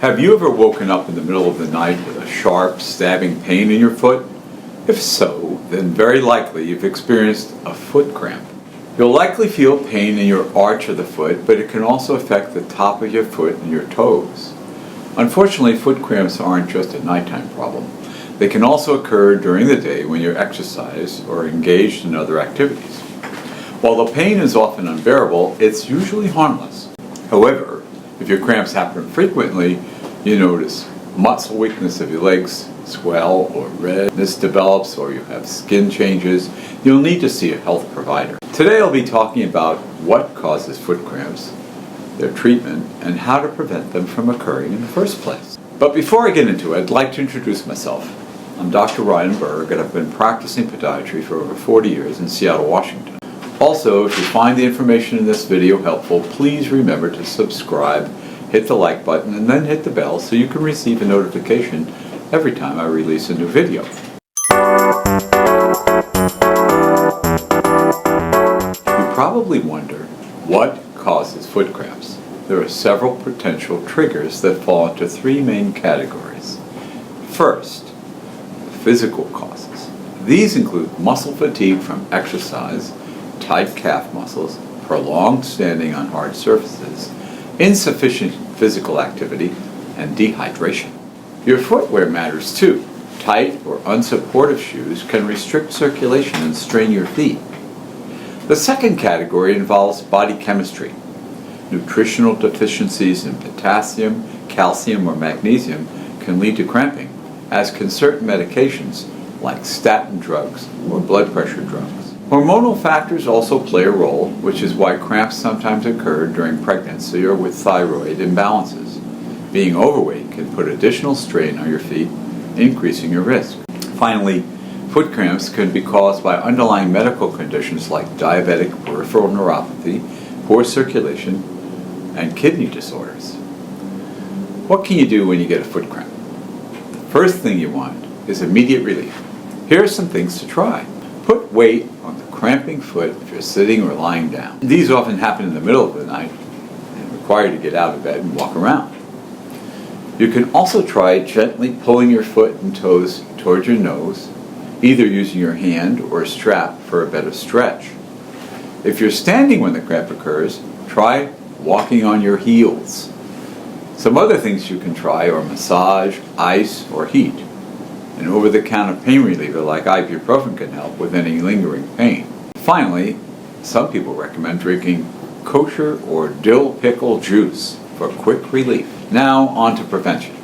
Have you ever woken up in the middle of the night with a sharp, stabbing pain in your foot? If so, then very likely you've experienced a foot cramp. You'll likely feel pain in your arch of the foot, but it can also affect the top of your foot and your toes. Unfortunately, foot cramps aren't just a nighttime problem. They can also occur during the day when you exercise or engaged in other activities. While the pain is often unbearable, it's usually harmless. However, if your cramps happen frequently, you notice muscle weakness of your legs swell or redness develops, or you have skin changes, you'll need to see a health provider. Today I'll be talking about what causes foot cramps, their treatment, and how to prevent them from occurring in the first place. But before I get into it, I'd like to introduce myself. I'm Dr. Ryan Berg, and I've been practicing podiatry for over 40 years in Seattle, Washington. Also, if you find the information in this video helpful, please remember to subscribe, hit the like button, and then hit the bell so you can receive a notification every time I release a new video. You probably wonder what causes foot cramps. There are several potential triggers that fall into three main categories. First, physical causes. These include muscle fatigue from exercise, tight calf muscles, prolonged standing on hard surfaces, insufficient physical activity, and dehydration. Your footwear matters too. Tight or unsupportive shoes can restrict circulation and strain your feet. The second category involves body chemistry. Nutritional deficiencies in potassium, calcium, or magnesium can lead to cramping, as can certain medications like statin drugs or blood pressure drugs. Hormonal factors also play a role, which is why cramps sometimes occur during pregnancy or with thyroid imbalances. Being overweight can put additional strain on your feet, increasing your risk. Finally, foot cramps can be caused by underlying medical conditions like diabetic peripheral neuropathy, poor circulation, and kidney disorders. What can you do when you get a foot cramp? The first thing you want is immediate relief. Here are some things to try. Put weight on the cramping foot if you're sitting or lying down. These often happen in the middle of the night and require you to get out of bed and walk around. You can also try gently pulling your foot and toes towards your nose, either using your hand or a strap for a better stretch. If you're standing when the cramp occurs, try walking on your heels. Some other things you can try are massage, ice, or heat. An over-the-counter pain reliever like ibuprofen can help with any lingering pain. Finally, some people recommend drinking kosher or dill pickle juice for quick relief. Now on to prevention.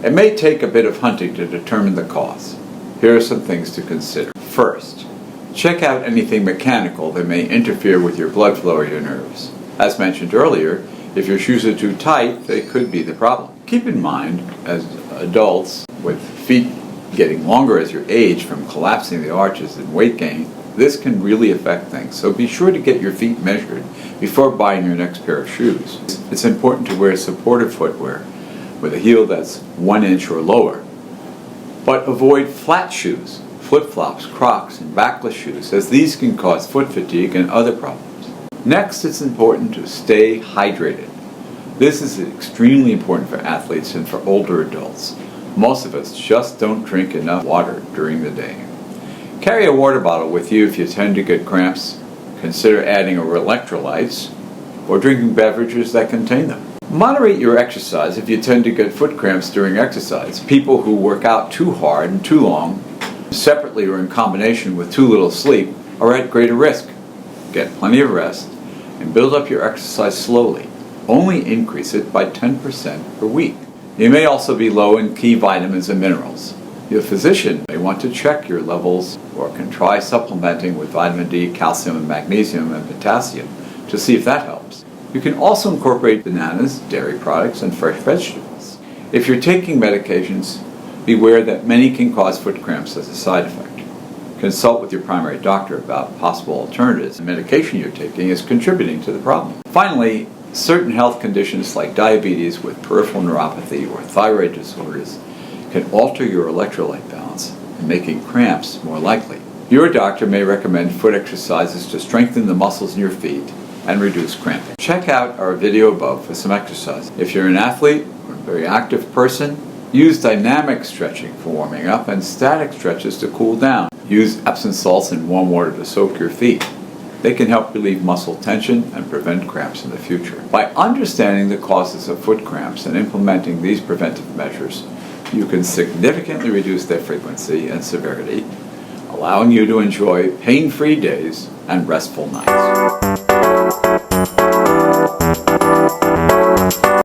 It may take a bit of hunting to determine the cause. Here are some things to consider. First, check out anything mechanical that may interfere with your blood flow or your nerves. As mentioned earlier, if your shoes are too tight, they could be the problem. Keep in mind, as adults with feet getting longer as you age from collapsing the arches and weight gain, this can really affect things. So be sure to get your feet measured before buying your next pair of shoes. It's important to wear supportive footwear with a heel that's 1 inch or lower. But avoid flat shoes, flip-flops, Crocs, and backless shoes, as these can cause foot fatigue and other problems. Next, it's important to stay hydrated. This is extremely important for athletes and for older adults. Most of us just don't drink enough water during the day. Carry a water bottle with you if you tend to get cramps. Consider adding electrolytes or drinking beverages that contain them. Moderate your exercise if you tend to get foot cramps during exercise. People who work out too hard and too long, separately or in combination with too little sleep, are at greater risk. Get plenty of rest and build up your exercise slowly. Only increase it by 10% per week. You may also be low in key vitamins and minerals. Your physician may want to check your levels or can try supplementing with vitamin D, calcium, and magnesium, and potassium to see if that helps. You can also incorporate bananas, dairy products, and fresh vegetables. If you're taking medications, beware that many can cause foot cramps as a side effect. Consult with your primary doctor about possible alternatives. The medication you're taking is contributing to the problem. Finally, certain health conditions like diabetes with peripheral neuropathy or thyroid disorders can alter your electrolyte balance and making cramps more likely. Your doctor may recommend foot exercises to strengthen the muscles in your feet and reduce cramping. Check out our video above for some exercise. If you're an athlete or Very active person, use dynamic stretching for warming up and static stretches to cool down. Use Epsom salts in warm water to soak your feet. They can help relieve muscle tension and prevent cramps in the future. By understanding the causes of foot cramps and implementing these preventive measures, you can significantly reduce their frequency and severity, allowing you to enjoy pain-free days and restful nights.